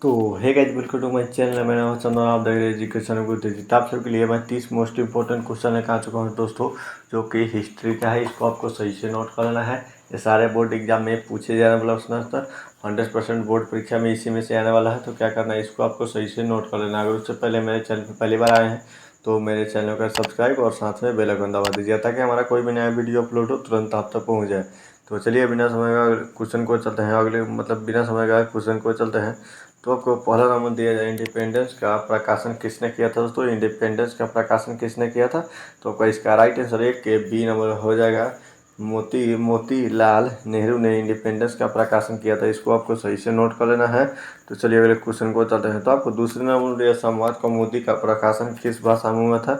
तो hey guys, welcome to my channel. मेरा नाम है चंदन, आप देख रहे हैं एजुकेशन गुरु डिजिट। आप सबके लिए मैं 30 मोस्ट इंपॉर्टेंट क्वेश्चन लेकर आ चुका हूँ दोस्तों, जो कि हिस्ट्री का है। इसको आपको सही से नोट कर लेना है। ये सारे बोर्ड एग्जाम में पूछे जाने वाला प्रश्न 100% बोर्ड परीक्षा में इसी में से आने वाला है। तो क्या करना है, इसको आपको सही से नोट कर लेना है। अगर उससे पहले मेरे चैनल पर पहली बार आए हैं तो मेरे चैनल को सब्सक्राइब और साथ में बेल आइकन दबा दीजिए, ताकि हमारा कोई भी नया वीडियो अपलोड हो तुरंत आप तक पहुँच जाए। तो चलिए बिना समय का क्वेश्चन को चलते हैं, अगले बिना समय का क्वेश्चन को चलते हैं। तो आपको पहला नंबर दिया जाए, इंडिपेंडेंस का प्रकाशन किसने किया था दोस्तों? इंडिपेंडेंस का प्रकाशन किसने किया था? तो आपका इसका राइट आंसर एक के बी नंबर हो जाएगा। मोतीलाल नेहरू ने इंडिपेंडेंस का प्रकाशन किया था। इसको आपको सही से नोट कर लेना है। तो चलिए अगले क्वेश्चन को चलते हैं। तो आपको दूसरे नंबर दिया, संवाद कौमुदी का प्रकाशन किस भाषा में हुआ था?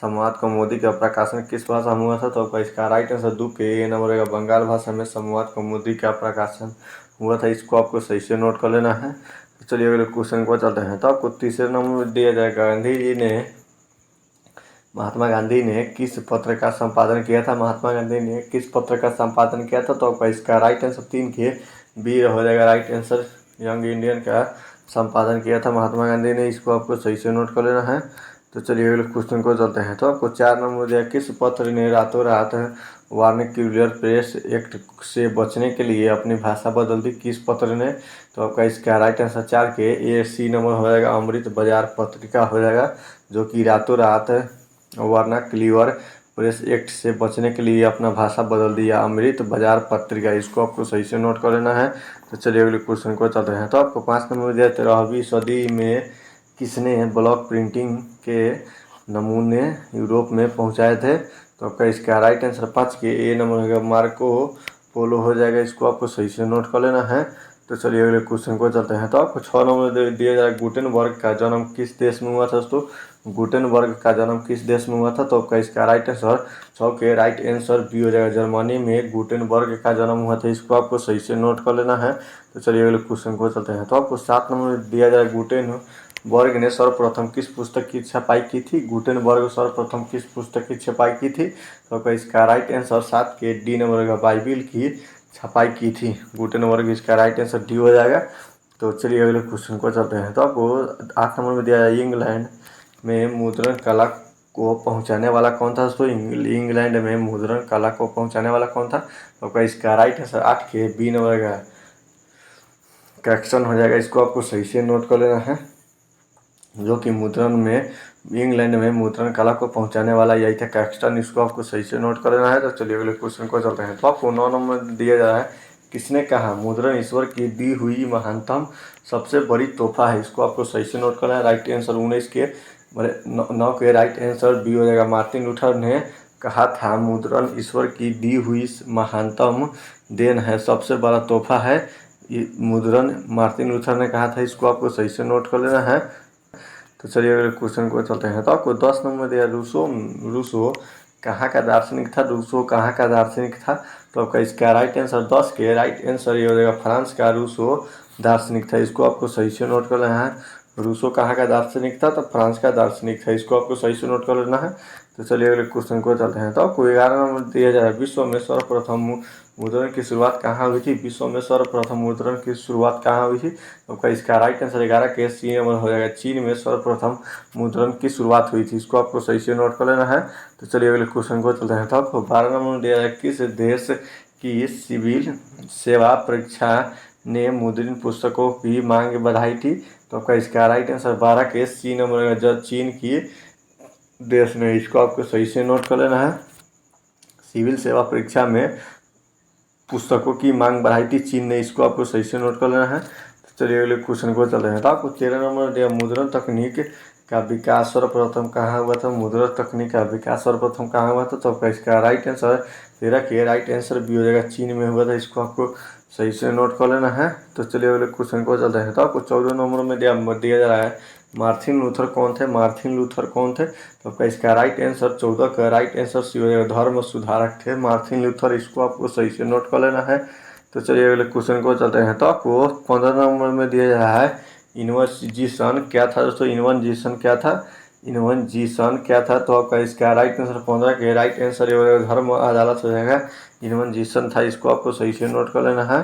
संवाद कौमुदी का प्रकाशन किस भाषा में हुआ था? तो आपका इसका राइट आंसर दो के ए नंबर रहेगा। बंगाल भाषा में संवाद कौमुदी का प्रकाशन हुआ था। इसको आपको सही से नोट कर लेना है। तो चलिए अगले क्वेश्चन को चलते हैं। तो आपको तीसरे नंबर दिया जाएगा, महात्मा गांधी ने किस पत्र का संपादन किया था? महात्मा गांधी ने किस पत्र का संपादन किया था? तो आपका इसका राइट आंसर 3 के बी हो जाएगा। राइट आंसर यंग इंडियन का संपादन किया था महात्मा गांधी ने। इसको आपको सही से नोट कर लेना है। तो चलिए अगले क्वेश्चन को चलते हैं। तो आपको 4 नंबर दिया, किस पत्र ने रातों रात वार्निक्यूलर प्रेस एक्ट से बचने के लिए अपनी भाषा बदल दी? किस पत्र ने? तो आपका इसका राइट आंसर 4 के ए सी नंबर हो जाएगा। अमृत बाजार पत्रिका हो जाएगा, जो कि रातों रात वर्नाक्यूलर प्रेस एक्ट से बचने के लिए अपना भाषा बदल दिया। अमृत बाजार पत्रिका। इसको आपको सही से नोट कर लेना है। तो चलिए अगले क्वेश्चन को चलते हैं। तो आपको 5 नंबर दिया, 13वीं सदी में किसने ब्लॉक प्रिंटिंग के नमूने यूरोप में पहुंचाए थे? तो आपका इसका राइट आंसर 5 के ए नंबर होगा। मार्को पोलो हो जाएगा। इसको आपको सही से नोट कर लेना है। तो चलिए अगले क्वेश्चन को चलते हैं। तो आपको 6 नंबर दिया जाए, गुटेनबर्ग का जन्म किस देश में हुआ था दोस्तों? गुटेनबर्ग का जन्म किस देश में हुआ था? तो आपका इसका राइट आंसर 6 के राइट आंसर बी हो जाएगा। जर्मनी में गुटेनबर्ग का जन्म हुआ था। इसको आपको सही से नोट कर लेना है। तो चलिए अगले क्वेश्चन को चलते हैं। तो आपको 7 नंबर दिया जाए, गुटेनबर्ग ने सर्वप्रथम किस पुस्तक की छपाई की थी? गुटेनबर्ग सर्वप्रथम किस पुस्तक की छपाई की थी? तो आपका इसका राइट आंसर 7 के डी नंबर का बाइबिल की छपाई की थी गुटेनबर्ग। इसका राइट आंसर डी हो जाएगा। तो चलिए अगले क्वेश्चन को चलते हैं। तो आपको 8 नंबर में दिया जाए, इंग्लैंड में मुद्रण कला को पहुंचाने वाला कौन था दोस्तों? इंग्लैंड में मुद्रण कला को पहुंचाने वाला कौन था? तो आपका इसका राइट आंसर 8 के बी नंबर का कैक्सन हो जाएगा। इसको आपको सही से नोट कर लेना है, जो कि मुद्रण में इंग्लैंड में मुद्रण कला को पहुंचाने वाला यही था, कैक्सटन। इसको आपको सही से नोट कर लेना है। तो चलिए अगले क्वेश्चन को चलते हैं। तो आपको 9 नंबर दिया जा रहा है, किसने कहा मुद्रण ईश्वर की दी हुई महानतम सबसे बड़ी तोहफा है? इसको आपको सही से नोट करना है। राइट आंसर 19 के 9 के राइट आंसर बी हो जाएगा। मार्टिन लूथर ने कहा था मुद्रण ईश्वर की दी हुई महानतम देन है, सबसे बड़ा तोहफा है। ये मुद्रण मार्टिन लूथर ने कहा था। इसको आपको सही से नोट कर लेना है। तो चलिए अगले क्वेश्चन को चलते हैं। तो आपको 10 नंबर दिया, रूसो कहाँ का दार्शनिक था? रूसो कहाँ का दार्शनिक था? तो आपका इसका राइट आंसर 10 के राइट आंसर ये हो जाएगा। फ्रांस का रूसो दार्शनिक था। इसको आपको सही से नोट कर लेना है। रूसो कहाँ का दार्शनिक था? तो फ्रांस का दार्शनिक था। इसको आपको सही से नोट कर लेना है। तो चलिए अगले क्वेश्चन को चलते हैं। तो आपको 11 नंबर दिया जा रहा है, विश्व में सर्वप्रथम मुद्रण की शुरुआत कहाँ हुई थी? विश्व में सर्वप्रथम मुद्रण की शुरुआत कहाँ हुई थी? तो आपका इसका राइट आंसर 11 के सी नंबर हो जाएगा। चीन में सर्वप्रथम मुद्रण की शुरुआत हुई थी। इसको आपको सही से नोट कर लेना है। तो चलिए अगले क्वेश्चन को चलते हैं। तो आपको 12 नंबर दिया जाए, किस देश की सिविल सेवा परीक्षा ने मुद्रित पुस्तकों की मांग बढ़ाई थी? तो आपका इसका राइट आंसर 12 के सी नंबर है, जब चीन की देश ने। इसको आपको सही से नोट कर लेना है। सिविल सेवा परीक्षा में पुस्तकों की मांग बढ़ाई थी चीन ने। इसको आपको सही से नोट कर लेना है। तो चलिए अगले क्वेश्चन को चल रहे हैं। तो आपको 13 नंबर दिया, मुद्रण तकनीक का विकास सर्वप्रथम कहाँ हुआ था? मुद्रण तकनीक का विकास सर्वप्रथम कहाँ हुआ था? तो आपका इसका राइट आंसर 13 के राइट आंसर भी हो जाएगा, चीन में हुआ था। इसको आपको सही से नोट कर लेना है। तो चलिए अगले क्वेश्चन को चलते हैं। तो आपको 14 नंबर में दिया जा रहा है, मार्टिन लूथर कौन थे? मार्टिन लूथर कौन थे? तो आपका इसका राइट आंसर 14 का राइट आंसर सी हो जाएगा, धर्म सुधारक थे मार्टिन लूथर। इसको आपको सही से नोट कर लेना है। तो चलिए अगले क्वेश्चन को चलते हैं। तो आपको 15 नंबर में दिया जा रहा है, इन्वेंशन क्या था दोस्तों? इन्वेंशन क्या था? इन्वेंशन क्या था? तो आपका इसका राइट आंसर 15 के राइट आंसर ये हो जाएगा, धर्म अदालत हो जाएगा। इन्वेंशन था। इसको आपको सही से नोट कर लेना है।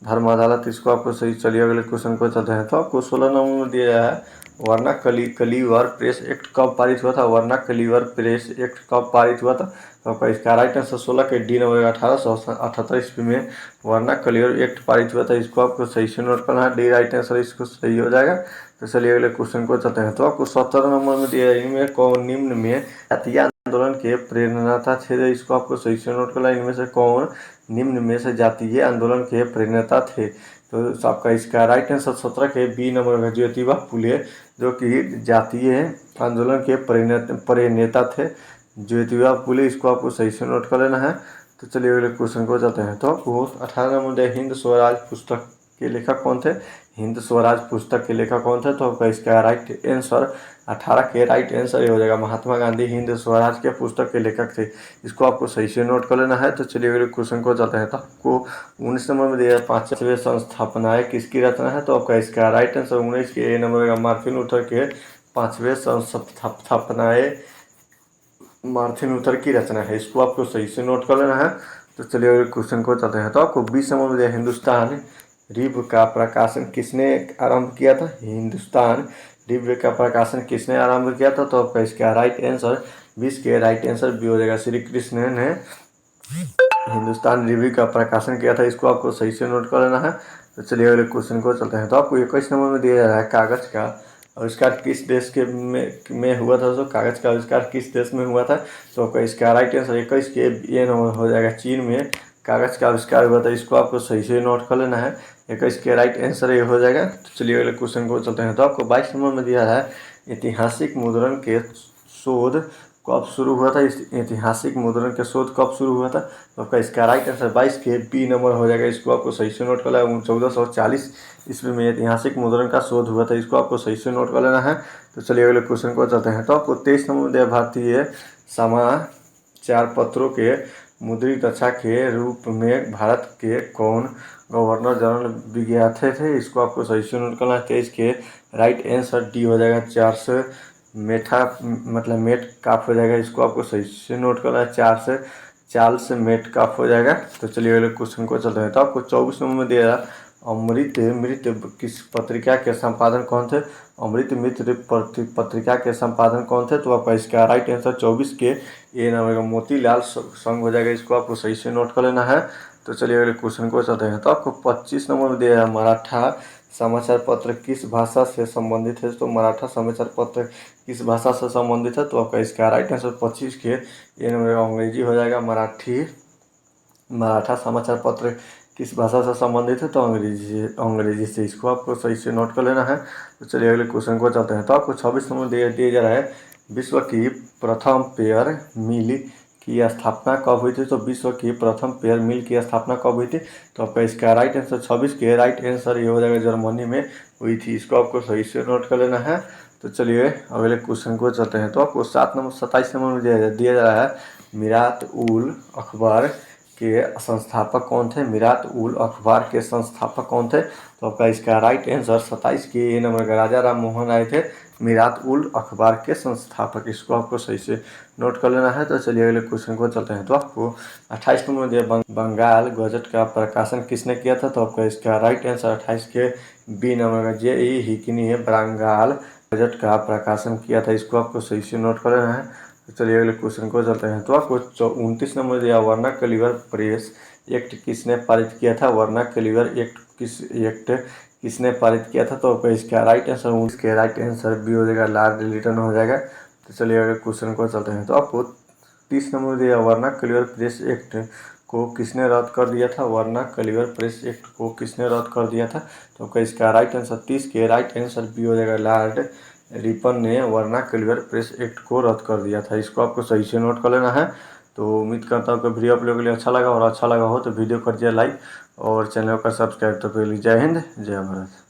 धर्म अदालत, इसको आपको सही। चलिए अगले क्वेश्चन को चलते हैं। तो आपको 16 नंबर में दिया गया है वर्ना कलीवर प्रेस एक्ट कब पारित हुआ था? वर्ना कलीवर प्रेस एक्ट कब पारित हुआ था? तो आपका इसका राइट आंसर 16 के डी नंबर 1878 ईस्वी में वर्ना कलीवर एक्ट पारित हुआ था। इसको आपको सही से नोट करना है, डी राइट आंसर इसको सही हो जाएगा। तो चलिए अगले क्वेश्चन को चलते हैं। तो आपको 17 नंबर में दिया है, इनमें कौन निम्न में जातीय आंदोलन के प्रेरणाता थे? इसको आपको सही से नोट करना है, इनमें से कौन निम्न में से जातीय आंदोलन के प्रेरणाता थे? तो आपका इसका राइट आंसर 17 के बी नंबर है ज्योतिबा फुले, जो कि जातीय आंदोलन के प्रेरणेता थे, ज्योतिबा फुले। इसको आपको सही से नोट कर लेना है। तो चलिए अगले क्वेश्चन को जाते हैं। तो आपको 18 नंबर हिंद स्वराज पुस्तक के लेखक कौन थे? हिंद स्वराज पुस्तक के लेखक कौन थे? तो आपका इसका राइट आंसर 18 के राइट आंसर ये हो जाएगा, महात्मा गांधी हिंद स्वराज के पुस्तक के लेखक थे। इसको आपको सही से नोट कर लेना है। तो चलिए अगले क्वेश्चन को जाते हैं। तो आपको 19 नंबर में दिया 5वें संस्थापनाएं किसकी रचना है? तो आपका इसका राइट आंसर 19 के ए नंबर का मार्टिन लूथर के 5वें संस्थापनाएं मार्टिन लूथर की रचना है। इसको आपको सही से नोट कर लेना है। तो चलिए अगले क्वेश्चन को चलते हैं। तो आपको 20 नंबर में दिया हिंदुस्तान रिव का प्रकाशन किसने आरंभ किया था? हिंदुस्तान रिव का प्रकाशन किसने आरंभ किया था? तो आपका इसका राइट आंसर 20 के राइट आंसर भी हो जाएगा, श्री कृष्ण ने हिंदुस्तान रिव्यू का प्रकाशन किया था। इसको आपको सही से नोट कर लेना है। तो चलिए अगले क्वेश्चन को चलते हैं। तो आपको 21 नंबर में दिया जा रहा है कागज का आविष्कार किस देश के में हुआ था? तो कागज का आविष्कार किस देश में हुआ था? तो आपका इसका राइट आंसर 21 के ये नंबर हो जाएगा, चीन में कागज का आविष्कार हुआ था। इसको आपको सही से नोट कर लेना है, 21 के राइट आंसर ये हो जाएगा। तो चलिए अगले क्वेश्चन को चलते हैं। तो आपको 22 नंबर में दिया है ऐतिहासिक मुद्रण के शोध कब शुरू हुआ था? इस ऐतिहासिक मुद्रण के शोध कब शुरू हुआ था? तो आपका इसका राइट आंसर 22 के बी नंबर हो जाएगा। इसको आपको सही से नोट कर लेना है, 1440 ईस्वी में ऐतिहासिक मुद्रण का शोध हुआ था। इसको आपको सही से नोट कर लेना है। तो चलिए अगले क्वेश्चन को चलते हैं। तो आपको 23 नंबर दिया भारतीय समाचार पत्रों के मुद्रित दशा के रूप में भारत के कौन गवर्नर जनरल विज्ञाते थे? इसको आपको सही से नोट करना है। 23 के राइट आंसर डी हो जाएगा, 400 मतलब मेट काफ हो जाएगा। इसको आपको सही से नोट करना है, 4 से मेट काफ हो जाएगा। तो चलिए अगले क्वेश्चन को चलते हैं। तो आपको 24 नंबर में दिया अमृत मित्र किस पत्रिका के संपादन कौन थे? अमृत मित्र पत्रिका के संपादन कौन थे? तो आपका इसका राइट आंसर 24 के ए नंबर का मोतीलाल संघ हो जाएगा। इसको आपको सही से नोट कर लेना है। तो चलिए अगले क्वेश्चन को चलते हैं। तो आपको 25 नंबर में दिया है मराठा समाचार पत्र किस भाषा से संबंधित है? तो मराठा समाचार पत्र किस भाषा से संबंधित है? तो आपका इसका राइट आंसर 25 के ए नंबर अंग्रेजी हो जाएगा। मराठा समाचार पत्र किस भाषा से संबंधित है? तो अंग्रेजी से। इसको आपको सही से नोट कर लेना है। तो चलिए अगले क्वेश्चन को चलते हैं। तो आपको 26 नंबर दिया जा रहा है विश्व की प्रथम पेयर मिल की स्थापना कब हुई थी? तो विश्व की प्रथम पेयर मिल की स्थापना कब हुई थी? तो आपका इसका राइट आंसर 26 के राइट आंसर ये हो जाएगा, जर्मनी में हुई थी। इसको आपको सही से नोट कर लेना है। तो चलिए अगले क्वेश्चन को चलते हैं। तो आपको 27 नंबर में दिया जा रहा है मीरात उल अखबार के संस्थापक कौन थे? मीरात उल अखबार के संस्थापक कौन थे? तो आपका इसका राइट आंसर 27 के ए नंबर का राजा राम मोहन राय थे, मीरात उल अखबार के संस्थापक। इसको आपको सही से नोट कर लेना है। तो चलिए अगले क्वेश्चन को चलते हैं। तो आपको 28 नंबर में दिया बंगाल गजट का प्रकाशन किसने किया था? तो आपका इसका राइट आंसर 28 के बी नंबर का जे.ई. हिकिनी है बंगाल गजट का प्रकाशन किया था। इसको आपको सही से नोट कर लेना है। तो चलिए अगले क्वेश्चन को चलते हैं। तो आपको 29 नंबर दिया वर्ना कलीवर प्रेस एक्ट किसने पारित किया था? वर्ना कलीवर एक्ट किसने पारित किया था? तो इसका राइट आंसर 19 के राइट आंसर बी हो जाएगा, लॉर्ड लिटन हो जाएगा। तो चलिए अगले क्वेश्चन को चलते हैं। तो आपको 30 नंबर दिया वर्ना कलीवर प्रेस एक्ट को किसने रद्द कर दिया था? वर्ना कलीवर प्रेस एक्ट को किसने रद्द कर दिया था? तो इसका राइट आंसर 30 के राइट आंसर बी हो जाएगा, लॉर्ड रिपन ने वर्ना कलीवर प्रेस एक्ट को रद्द कर दिया था। इसको आपको सही से नोट कर लेना है। तो उम्मीद करता हूँ कि वीडियो आप लोगों के लिए अच्छा लगा, और अच्छा लगा हो तो वीडियो कर दिया लाइक और चैनल का सब्सक्राइब। तो पहले जय हिंद जय भारत।